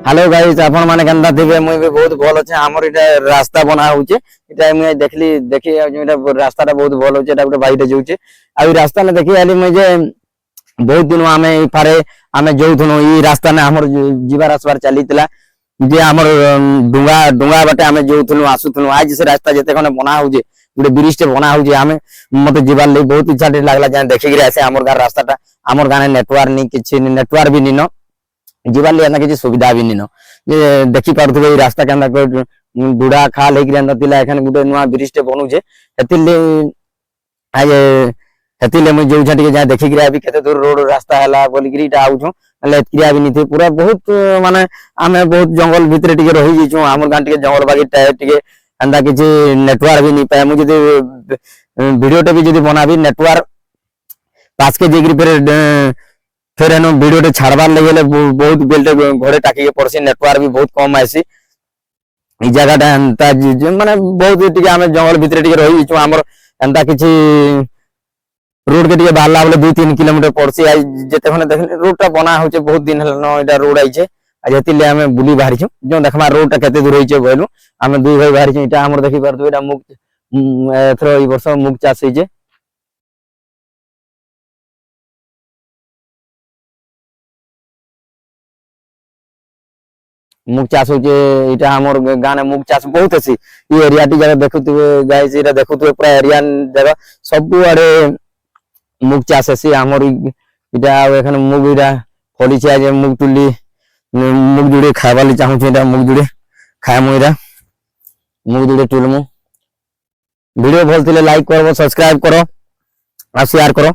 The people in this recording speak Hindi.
हेलो गाइस आपण माने केनता थिबे मुई भी बहुत भल अछि हमर इटा रास्ता बना होचे इटा मुई देखी एटा रास्ताटा बहुत भल होचे एटा गुटे बाइटे जाउचे आ रास्ता ने देखि आली मुई जे बहुत दिन आमे पारे आमे जोथुनो ई रास्ता ने हमर जीवार आसबार चलीतला जे हमर डुंगा डुंगा बाटे आमे जोथुनो आसुथुनो आज से रास्ता जते खने बना होजे गुटे ब्रिज टे बना होजे आमे मते जीवार ले बहुत इच्छा लागला जे देखि गिरे आसे हमर गार रास्ताटा हमर गाने नेटवर्क नी किछि नेटवर्क भी निनो जीवार ले ना किछि सुविधा भी निनो जे देखि पारथबे ई रास्ता केनता को डुडा खाल हेकि एंदा तिला एखन गुटे नुवा ब्रिज टे बनउजे हेतिले आज हेतिले मैं जो झटिके जा देखि गिरा भी केते दूर रोड रास्ता हला बोली गिरीटा आउछो ले एतिया भी निथे पूरा बहुत माने आमे बहुत जंगल भितरे टिके रहि जिछु हमर गां टिके जंगल बागी टायर टिके एंदा किछि नेटवर्क भी नि पाए मु जदि वीडियो टे भी जदि बनाबी नेटवर्क पास के जेगिरी फिर एनो वीडियो टे छाड़बार लगेले बहुत बेल्टे घोड़े टाकी के पड़सी नेटवर्क भी बहुत कम आसी ई जगहटा एंता माने बहुत टिके आमे जंगल भितरे टिके रहि जिछु हमर एंता किछि रोड के टिके बाहरला बोले 2-3 किलोमीटर पड़सी आज जेते खने देखले रोडटा बना होचे बहुत दिन हलन एटा रोड आइचे आज हेतिले हमें बुली बाहरी छु जो देखमा रोडटा केते दूर होइचे बोलु हमें दुई भाई बाहरी छु इटा हमर देखि परतु एटा मुख एथरो ई वर्ष मुख चाष होइचे मुख चाष होचे इटा हमर गाने मुख चाष बहुत अछि ई एरिया टी जगह देखुतबे गाइस इटा देखुतबे पूरा एरिया जगह सब आड़े मुख चाष अछि हमर इटा एखन मुग इटा फली छै जे मुग तुली मुग जुड़े खाइबाली चाहू छै इटा मुग जुड़े खाइमु इटा मुग जुड़े तुलमु वीडियो भल थिले लाइक करबो सब्सक्राइब करो आ शेयर करो।